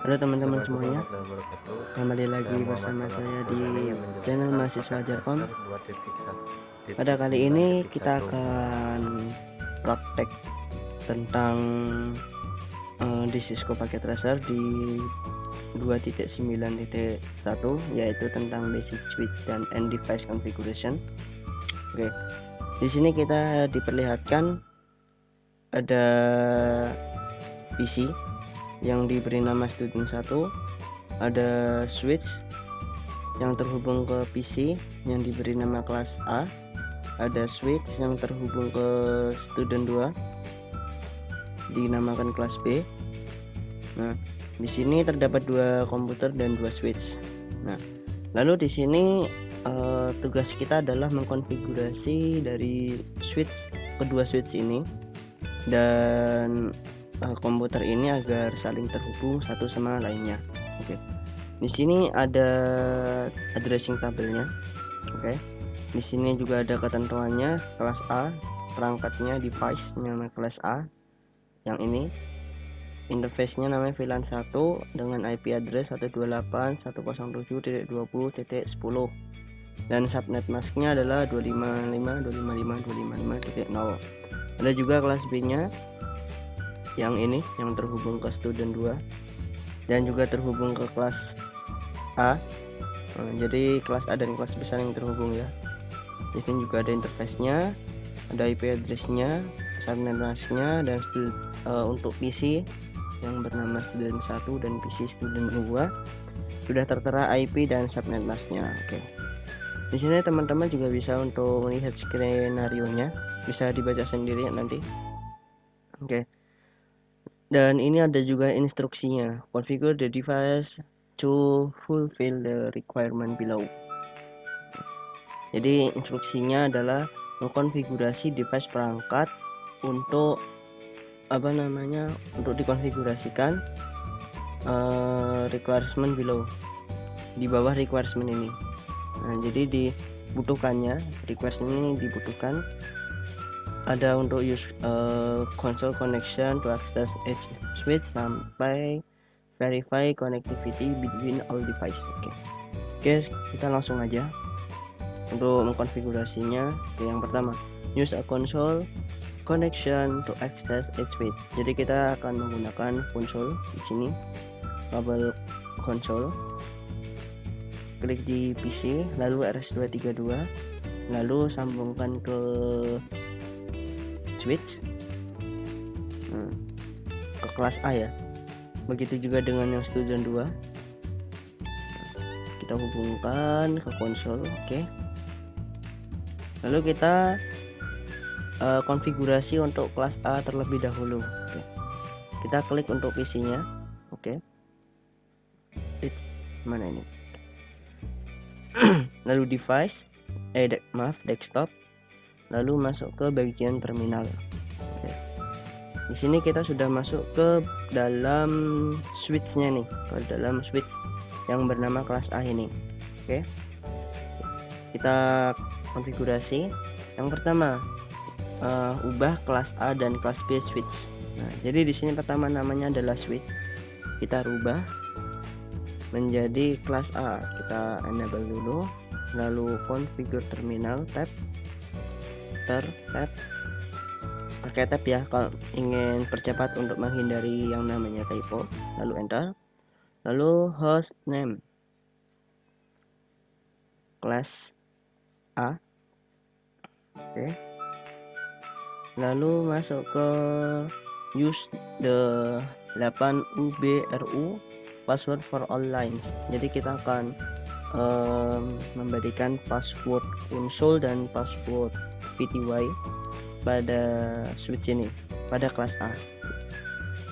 Halo teman-teman Assalamualaikum semuanya, warahmatullahi wabarakatuh. kembali lagi Saya Muhammad bersama Ronald saya di Fauzani yang channel menjelaskan mahasiswa apakah Jarkom. dasar Pada kali ini kita 2.9.1 akan praktek tentang di Cisco Packet Tracer di 2.9.1, yaitu tentang basic switch dan end device configuration. Oke, di sini kita diperlihatkan ada PC yang diberi nama student 1, ada switch yang terhubung ke PC yang diberi nama kelas A, ada switch yang terhubung ke student 2 dinamakan kelas B. Nah, di sini terdapat 2 komputer dan 2 switch. Nah, lalu di sini tugas kita adalah mengkonfigurasi dari kedua switch ini dan komputer ini agar saling terhubung satu sama lainnya. Oke. Di sini ada addressing tabelnya. Oke. Di sini juga ada ketentuannya. Kelas A, perangkatnya device nama kelas A. Yang ini interface-nya namanya VLAN 1 dengan IP address 128.107.20.10 dan subnet masknya adalah 255.255.255.0. Ada juga kelas B-nya yang ini yang terhubung ke student 2 dan juga terhubung ke kelas A. Jadi kelas A dan kelas B saling terhubung ya. Di sini juga ada interface-nya, ada IP address-nya, subnet mask-nya, dan untuk PC yang bernama student 1 dan PC student 2 sudah tertera IP dan subnet mask-nya. Oke. Di sini teman-teman juga bisa untuk melihat skenario-nya, bisa dibaca sendiri nanti. Oke. Dan ini ada juga instruksinya. Configure the device to fulfill the requirement below. Jadi instruksinya adalah mengkonfigurasi device perangkat untuk untuk dikonfigurasikan requirement below, di bawah requirement ini. Nah, jadi dibutuhkannya requirement ini dibutuhkan ada untuk use console connection to access edge switch sampai verify connectivity between all device. Oke, kita langsung aja untuk mengkonfigurasinya. Yang pertama, use a console connection to access edge switch. Jadi kita akan menggunakan konsol di sini, kabel konsol. Klik di PC, lalu RS232, lalu sambungkan ke switch ke kelas A ya. Begitu juga dengan yang student 2. Kita hubungkan ke konsol. Oke. Lalu kita konfigurasi untuk kelas A terlebih dahulu. Oke. Kita klik untuk PC-nya. Oke. Mana ini? Lalu device, desktop. Lalu masuk ke bagian terminal. Oke. Di sini kita sudah masuk ke dalam switch-nya nih, ke dalam switch yang bernama kelas A ini. Oke. Kita konfigurasi. Yang pertama, ubah kelas A dan kelas B switch. Nah, jadi di sini pertama namanya adalah switch. Kita rubah menjadi kelas A. Kita enable dulu. Lalu configure terminal, tab. Pakai tab ya kalau ingin percepat untuk menghindari yang namanya typo. Lalu enter. Lalu host name kelas A. Oke. Lalu masuk ke use the 8UBRU password for all lines. Jadi kita akan memberikan password konsol dan password PTY pada switch ini, pada kelas A.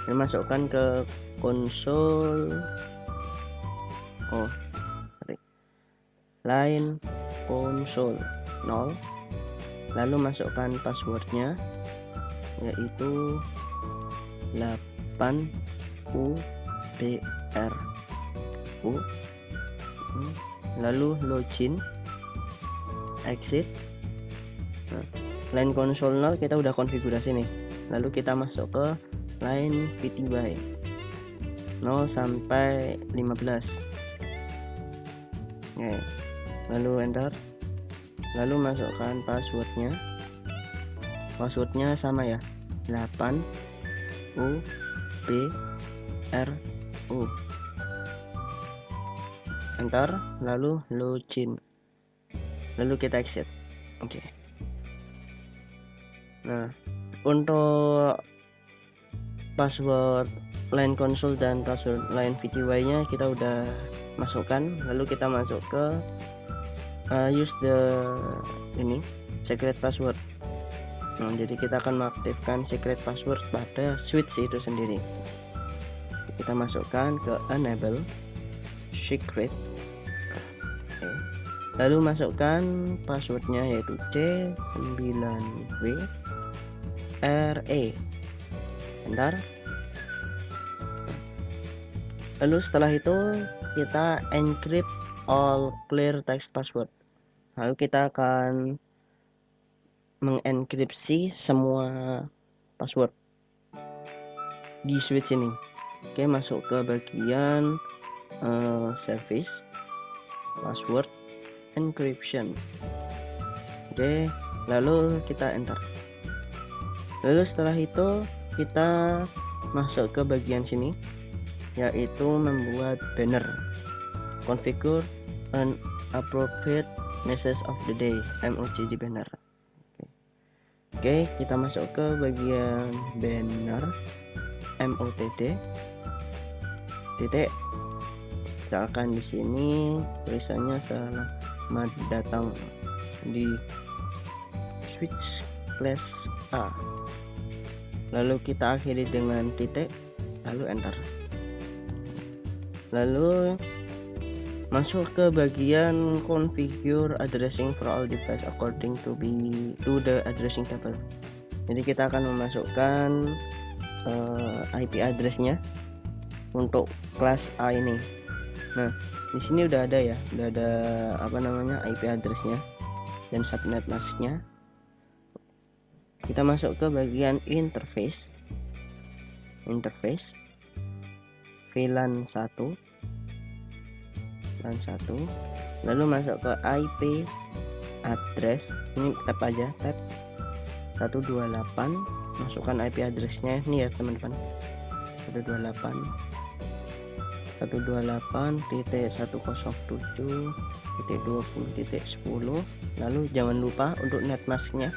Dimasukkan ke konsol line konsol 0. Lalu masukkan passwordnya, yaitu 8UBRU. Lalu login, exit. Line konsol 0 kita udah konfigurasi nih. Lalu kita masuk ke line VTY. 0 sampai 15. Oke. Lalu enter, lalu masukkan passwordnya sama ya, 8 U B R U, enter, lalu login, lalu kita exit. Oke. Nah, untuk password line console dan password line VTY nya kita udah masukkan. Lalu kita masuk ke use the secret password. Nah, jadi kita akan mengaktifkan secret password pada switch itu sendiri. Kita masukkan ke enable secret. Lalu masukkan passwordnya yaitu C9WRE. Bentar. Lalu setelah itu kita encrypt all clear text password. Lalu kita akan mengenkripsi semua password di switch ini. Oke, masuk ke bagian service password encryption. Oke, lalu kita enter. Lalu setelah itu kita masuk ke bagian sini, yaitu membuat banner, configure an appropriate message of the day, MOTD banner. Oke, kita masuk ke bagian banner MOTD titik. Misalkan di sini tulisannya selamat datang di switch class A. Lalu kita akhiri dengan titik, lalu enter. Lalu masuk ke bagian configure addressing for all device according to the addressing table. Jadi kita akan memasukkan IP addressnya untuk kelas A ini. Nah, di sini udah ada ya, udah ada IP addressnya dan subnet masknya. Kita masuk ke bagian interface VLAN 1, lalu masuk ke IP address. Ini tab aja, tab 128, masukkan IP addressnya ini ya teman-teman, 128.107.20.10, lalu jangan lupa untuk netmasknya,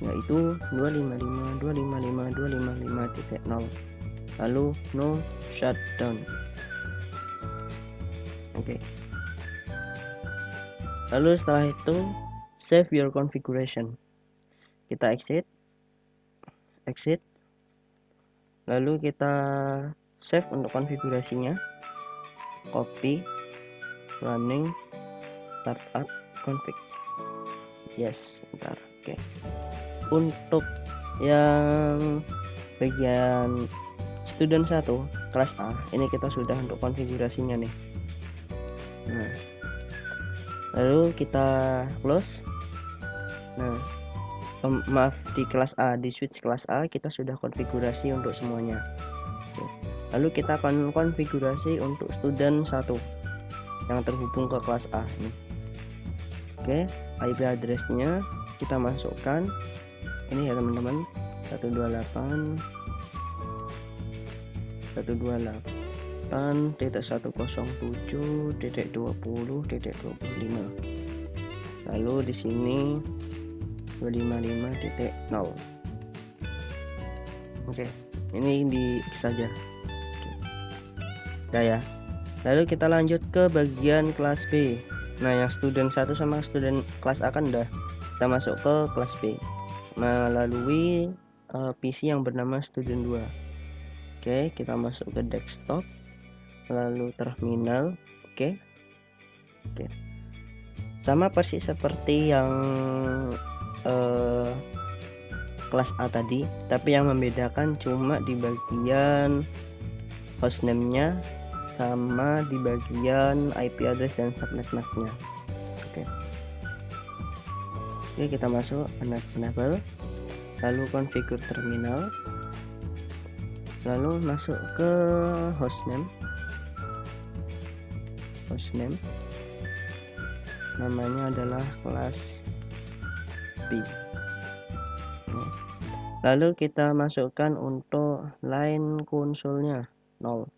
yaitu 255.255.255.0, lalu no shutdown. Oke. Lalu setelah itu save your configuration. Kita exit, lalu kita save untuk konfigurasinya, copy, running, startup config, yes, bentar. Oke. Untuk yang bagian student 1 kelas A ini kita sudah untuk konfigurasinya nih. Nah, lalu kita close. Nah, maaf, di kelas A, di switch kelas A kita sudah konfigurasi untuk semuanya. Lalu kita akan konfigurasi untuk student 1 yang terhubung ke kelas A ini. Oke, IP addressnya kita masukkan ini ya teman-teman, 128.107.20.25. lalu di sini 255.0. Oke, ini di saja. Udah ya. Lalu kita lanjut ke bagian kelas B. Nah, yang student 1 sama student kelas A kan udah. Kita masuk ke kelas B melalui PC yang bernama student 2. Oke, kita masuk ke desktop, lalu terminal. Oke. Sama persis seperti yang kelas A tadi, tapi yang membedakan cuma di bagian hostname-nya sama di bagian IP address dan subnet masknya. Oke, kita masuk enable, lalu configure terminal. lalu masuk ke hostname, namanya adalah kelas B. Lalu kita masukkan untuk line konsolnya 0,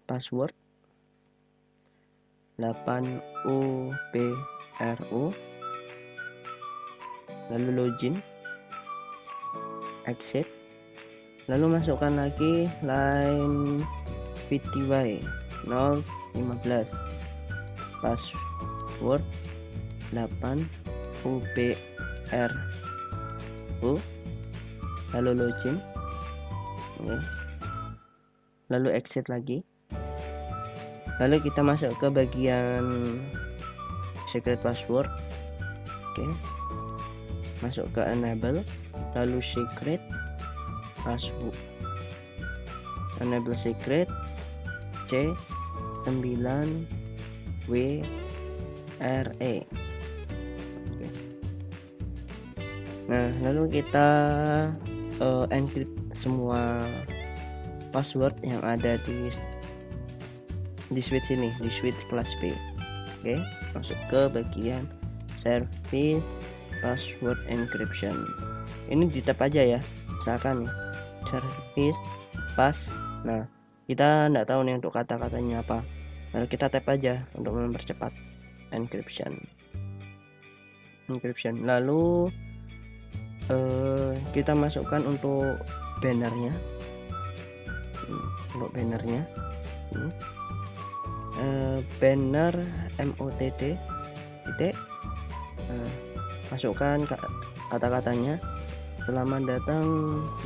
password 8UPRU, lalu login, exit, lalu masukkan lagi line VTY 015, password 8UPRU, lalu login, lalu exit lagi, lalu kita masuk ke bagian secret password. Masuk ke enable, lalu secret password, enable secret C9WRE. Nah, lalu kita encrypt semua password yang ada di switch ini, di switch kelas B. Masuk ke bagian service password encryption. Ini di tab aja ya, misalkan service pass. Nah, kita nggak tahu nih untuk kata-katanya apa, lalu kita tap aja untuk mempercepat encryption. Lalu kita masukkan untuk bannernya, banner MOTD titik, masukkan kata-katanya, selamat datang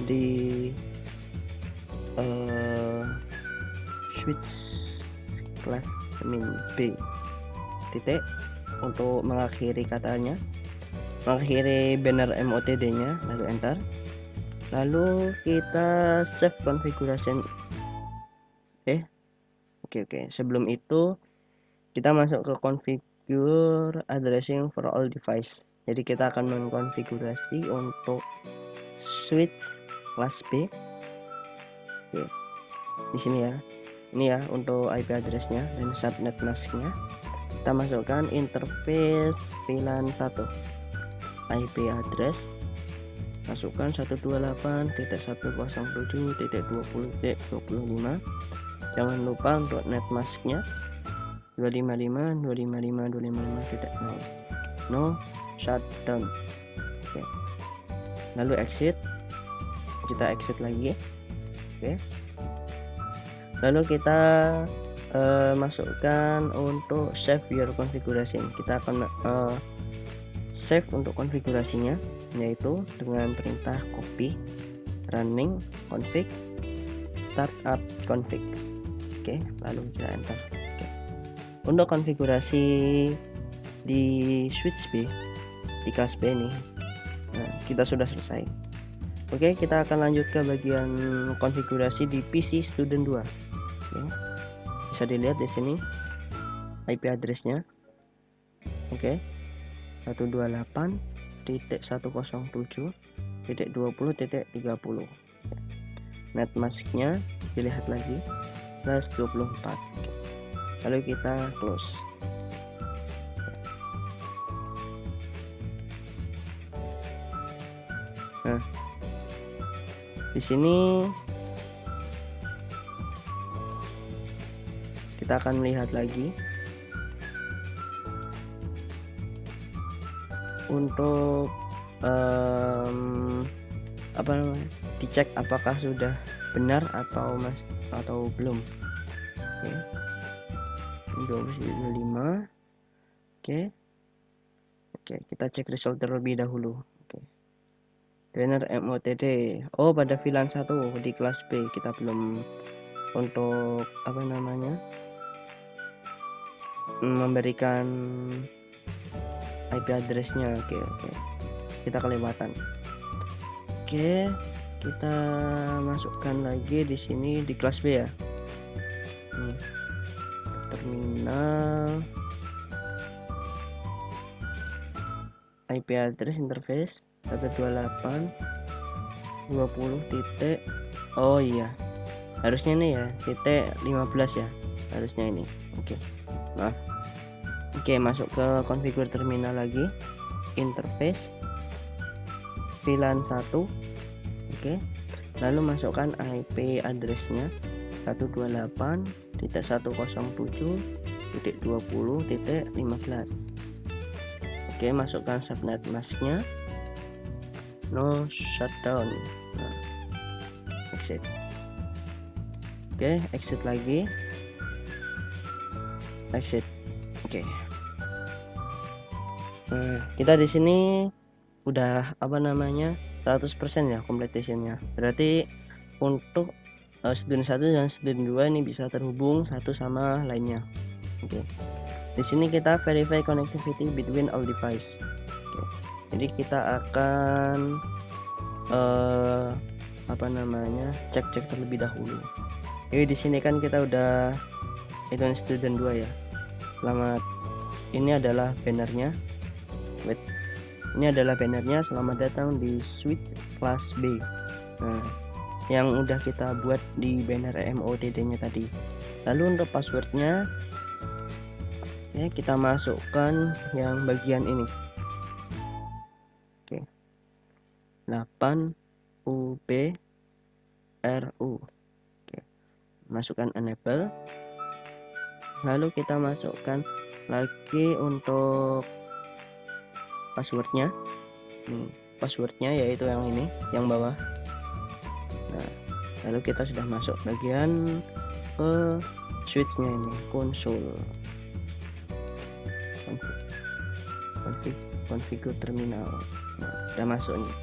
di switch kelas B titik, untuk mengakhiri katanya, mengakhiri banner MOTD nya, lalu enter. Lalu kita save configuration. Oke. Sebelum itu kita masuk ke configure addressing for all device. Jadi kita akan mengkonfigurasi untuk switch kelas B. Di sini ya. Ini ya untuk IP addressnya dan subnet masknya. Kita masukkan interface VLAN 1, IP address, masukkan 128.107.20.25. Jangan lupa untuk net masknya 255.255.255.0, no shutdown. Lalu exit, kita exit lagi. Lalu kita masukkan untuk save your configuration. Kita akan save untuk konfigurasinya, yaitu dengan perintah copy running config startup config. Lalu kita enter. Untuk konfigurasi di switch B, di kelas B ini, nah, kita sudah selesai. Kita akan lanjut ke bagian konfigurasi di PC student 2. Bisa dilihat di sini IP addressnya. 128.107.20.30. Net masknya dilihat lagi +24. Lalu kita close. Nah, di sini kita akan melihat lagi untuk dicek apakah sudah benar atau belum. 25. Kita cek result terlebih dahulu. Banner MOTD, pada VLAN 1 di kelas B, kita belum untuk memberikan IP addressnya. Kita kelewatan. Kita masukkan lagi di sini di kelas B ya. Terminal, IP address interface 128.20.30.20.25. Oh iya, harusnya ini ya titik 15 ya, harusnya ini. Oke, maaf. Oke, masuk ke konfigur terminal lagi, interface VLAN 1. Oke, lalu masukkan IP addressnya 128.107.20.15. Oke, masukkan subnet masknya, no shutdown. Nah, exit. Oke, exit lagi, exit. Oke. Nah, kita di sini udah 100% ya completionnya. Berarti untuk student 1 dan student 2 ini bisa terhubung satu sama lainnya. Oke. Di sini kita verify connectivity between all device. Oke. Jadi kita akan cek terlebih dahulu. Jadi di sini kan kita udah itu student 2 ya. Selamat. Ini adalah bannernya. Wait. Ini adalah bannernya, selamat datang di suite kelas B. Nah, yang udah kita buat di banner MOTD nya tadi. Lalu untuk passwordnya ya, kita masukkan yang bagian ini. Oke. 8 UBRU. Oke. Masukkan enable. Lalu kita masukkan lagi untuk passwordnya. Passwordnya yaitu yang ini, yang bawah. Nah, lalu kita sudah masuk bagian ke switchnya ini, konsol. Konfigur terminal. Nah, udah masuk nih.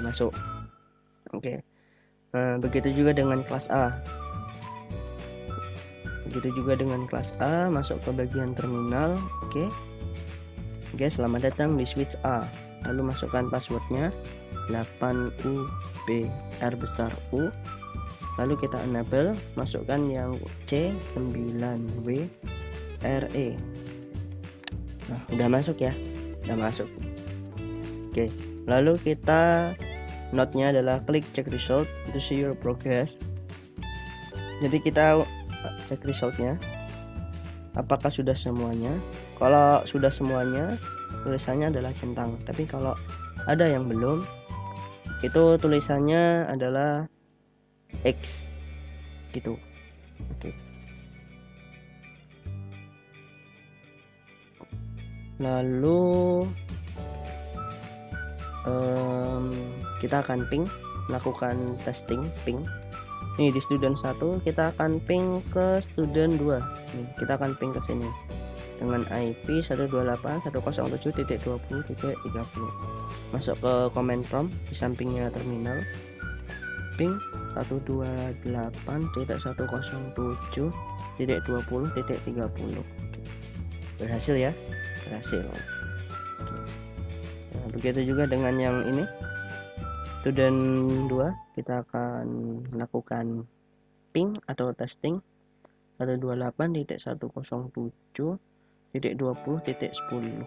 Masuk. Oke. Nah, begitu juga dengan kelas A. Masuk ke bagian terminal. Oke. Oke, selamat datang di switch A. Lalu masukkan passwordnya 8UBR besar U. Lalu kita enable, masukkan yang C9WRE. Nah, udah masuk ya, udah masuk. Oke, lalu kita note-nya adalah klik check result to see your progress. Jadi kita cek resultnya, apakah sudah semuanya. Kalau sudah semuanya, tulisannya adalah centang. Tapi kalau ada yang belum, itu tulisannya adalah X gitu. Oke. Lalu kita akan melakukan testing ping. Nih di student 1 kita akan ping ke student 2. Nih, kita akan ping ke sini dengan IP 128.107.20.30. Masuk ke command prompt di sampingnya terminal, ping 128.107.20.30. Berhasil ya, berhasil. Nah, begitu juga dengan yang ini, student 2, kita akan melakukan ping atau testing 128.107.20.10. titik 25.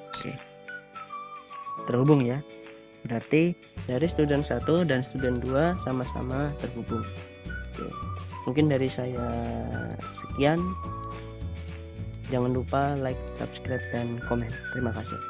Oke. Terhubung ya. Berarti dari student 1 dan student 2 sama-sama terhubung. Oke. Mungkin dari saya sekian. Jangan lupa like, subscribe, dan komen. Terima kasih.